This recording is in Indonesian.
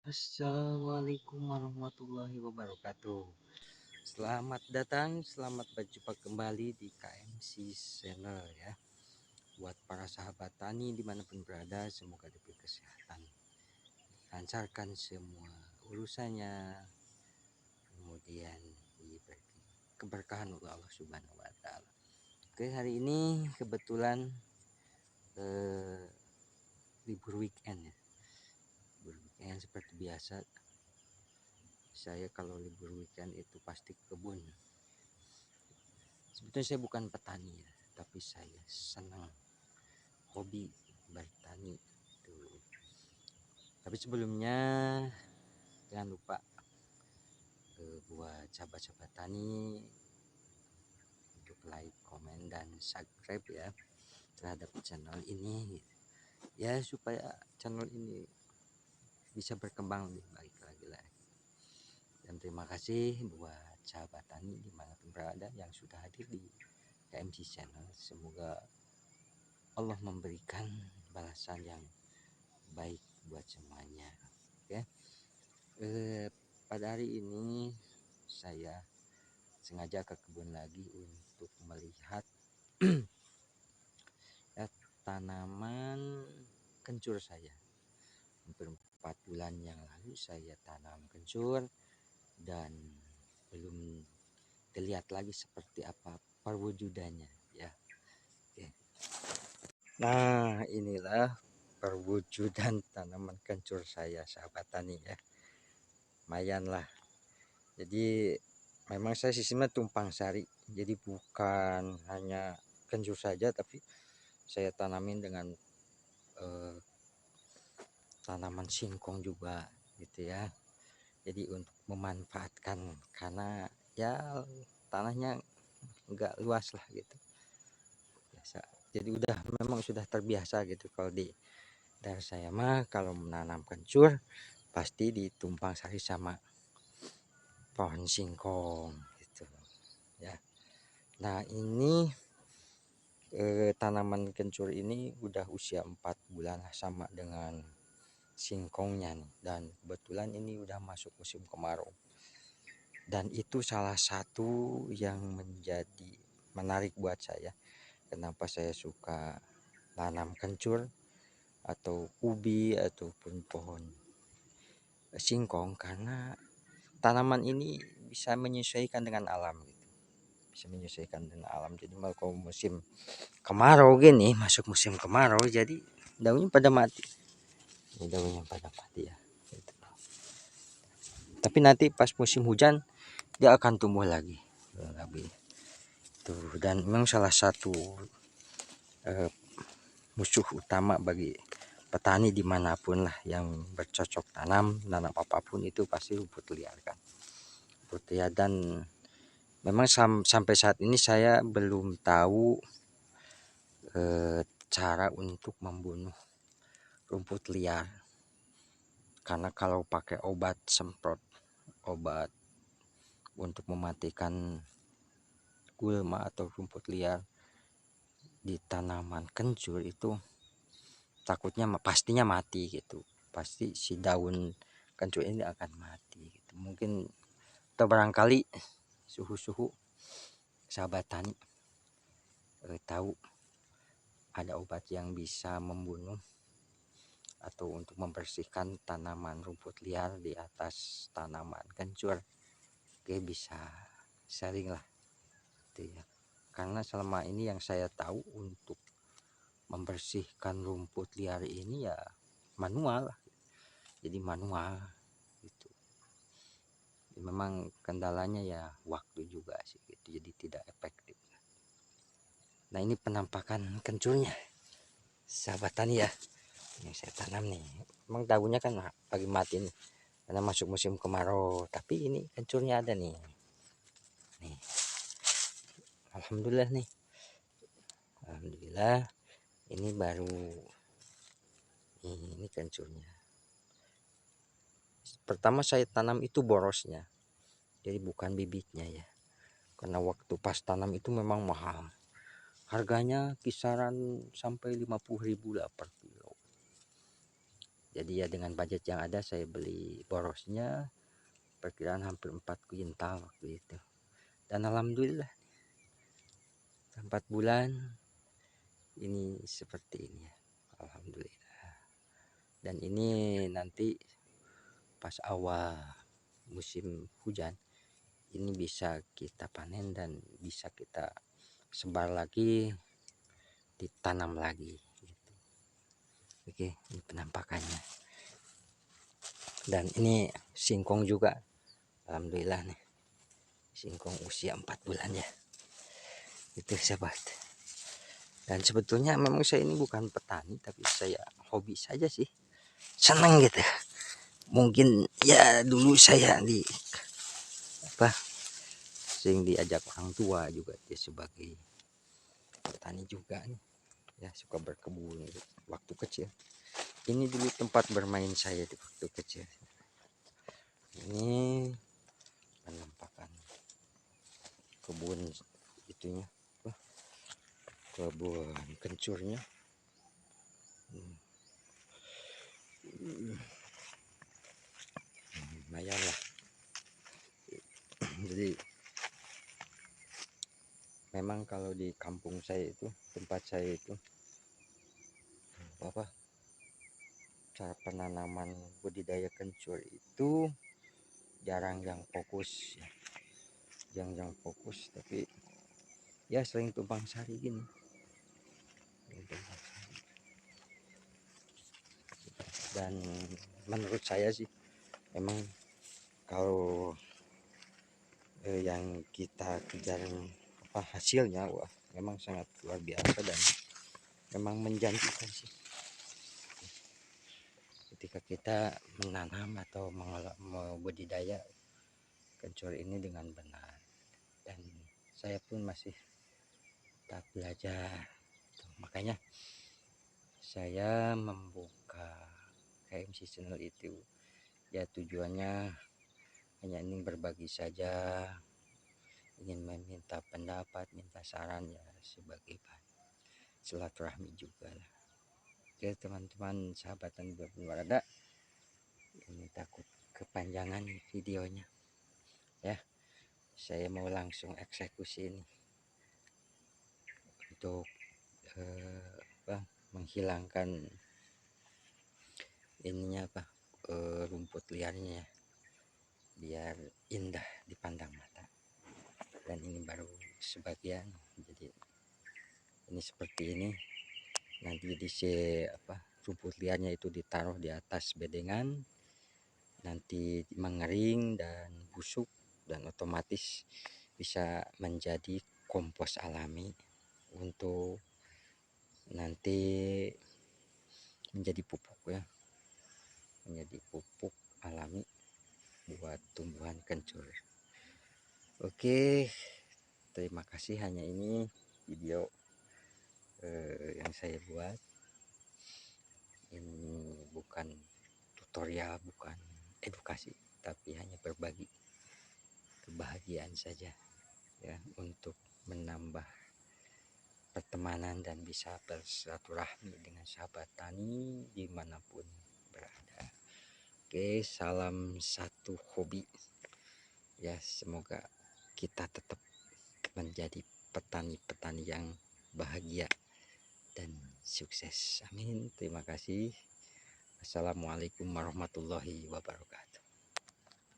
Assalamualaikum warahmatullahi wabarakatuh. Selamat datang, selamat berjumpa kembali di KMC Channel ya. Buat para sahabat tani dimanapun berada, semoga diberi kesehatan, lancarkan semua urusannya, kemudian diberi keberkahan oleh Allah Subhanahu Wa Taala. Oke, hari ini kebetulan eh, libur weekend ya. Libur weekend seperti biasa. Saya kalau libur weekend itu pasti ke kebun. Sebetulnya saya bukan petani ya, tapi saya senang hobi bertani tuh. Tapi sebelumnya jangan lupa buat sahabat-sahabat tani untuk like, komen, dan subscribe ya terhadap channel ini ya, supaya channel ini bisa berkembang lebih baik lagi lah. Dan terima kasih buat sahabat tani dimanapun berada yang sudah hadir di KMC Channel. Semoga Allah memberikan balasan yang baik buat semuanya. Oke. Pada hari ini saya sengaja ke kebun lagi untuk melihat tanaman kencur saya. Hampir 4 bulan yang lalu saya tanam kencur dan belum terlihat lagi seperti apa perwujudannya ya. Oke. Nah, inilah perwujudan tanaman kencur saya, sahabat tani ya. Lumayan lah. Jadi memang saya sistemnya tumpang sari. Jadi bukan hanya kencur saja, tapi saya tanamin dengan tanaman singkong juga gitu ya. Jadi untuk memanfaatkan, karena ya tanahnya enggak luas lah gitu. Biasa. Jadi memang sudah terbiasa gitu kalau di daerah saya mah kalau menanam kencur pasti ditumpang sari sama pohon singkong gitu ya. Nah, ini tanaman kencur ini udah usia 4 bulan sama dengan singkongnya nih, dan kebetulan ini udah masuk musim kemarau. Dan itu salah satu yang menjadi menarik buat saya. Kenapa saya suka tanam kencur atau ubi ataupun pohon singkong, karena tanaman ini bisa menyesuaikan dengan alam gitu. Bisa menyesuaikan dengan alam. Jadi kalau musim kemarau gini, masuk musim kemarau, jadi daunnya pada mati. Daunnya pada mati ya. Gitu. Tapi nanti pas musim hujan dia akan tumbuh lagi. Tuh, dan memang salah satu musuh utama bagi petani dimanapun lah yang bercocok tanam apapun itu pasti rumput liar kan. Rumput liar, dan memang sampai saat ini saya belum tahu cara untuk membunuh rumput liar, karena kalau pakai obat semprot, obat untuk mematikan gulma atau rumput liar di tanaman kencur itu takutnya pastinya mati gitu. Pasti si daun kencur ini akan mati gitu. Mungkin atau barangkali suhu-suhu sahabat tani tahu ada obat yang bisa membunuh atau untuk membersihkan tanaman rumput liar di atas tanaman kencur. Oke, bisa sharing lah gitu ya. Karena selama ini yang saya tahu untuk membersihkan rumput liar ini ya manual lah. Jadi manual gitu. Memang kendalanya ya waktu juga sih gitu, jadi tidak efektif. Nah, ini penampakan kencurnya sahabat tani ya, yang saya tanam nih. Memang daunnya kan lagi mati nih karena masuk musim kemarau, tapi ini kencurnya ada nih. Alhamdulillah nih, alhamdulillah ini baru ini kencurnya. Pertama saya tanam itu borosnya, jadi bukan bibitnya ya, karena waktu pas tanam itu memang mahal, harganya kisaran sampai 50.000 lah per kilo. Jadi ya dengan budget yang ada saya beli borosnya perkiraan hampir 4 kuintal waktu itu. Dan alhamdulillah 4 bulan ini seperti ini ya. Alhamdulillah. Dan ini nanti pas awal musim hujan ini bisa kita panen dan bisa kita sebar lagi, ditanam lagi gitu. Oke, ini penampakannya. Dan ini singkong juga, alhamdulillah nih, singkong usia 4 bulan ya, itu sahabat. Dan sebetulnya memang saya ini bukan petani, tapi saya hobi saja sih, senang gitu. Mungkin ya dulu saya di apa sering diajak orang tua juga dia sebagai petani juga nih, ya suka berkebun gitu, waktu kecil. Ini dulu tempat bermain saya di waktu kecil. Ini penampakan kebun itunya, kebun kencurnya. Lumayan lah. Jadi memang kalau di kampung saya itu, tempat saya itu apa, cara penanaman budidaya kencur itu jarang yang fokus ya. Yang fokus, tapi ya sering tumpang sari gini. Dan menurut saya sih memang kalau yang kita kejar apa hasilnya, wah memang sangat luar biasa dan memang menjanjikan sih ketika kita menanam atau membudidaya kencur ini dengan benar. Dan saya pun masih tak belajar, makanya saya membuka KMC channel itu ya, tujuannya hanya ingin berbagi saja, ingin meminta pendapat, minta saran ya, sebagai silaturahmi juga lah. Oke teman-teman, sahabat dan berada, ini takut kepanjangan videonya ya. Saya mau langsung eksekusi ini untuk menghilangkan ininya rumput liarnya ya, biar indah dipandang mata. Dan ini baru sebagian, jadi ini seperti ini. Nanti di rumput liarnya itu ditaruh di atas bedengan, nanti mengering dan busuk, dan otomatis bisa menjadi kompos alami untuk nanti menjadi pupuk ya, menjadi pupuk alami buat tumbuhan kencur. Oke, terima kasih. Hanya ini video yang saya buat. Ini bukan tutorial, bukan edukasi, tapi hanya berbagi kebahagiaan saja ya, untuk menambah pertemanan dan bisa bersilaturahmi dengan sahabat tani dimanapun berada. Oke, salam satu hobi ya, semoga kita tetap menjadi petani-petani yang bahagia dan sukses. Amin. Terima kasih. Assalamualaikum warahmatullahi wabarakatuh.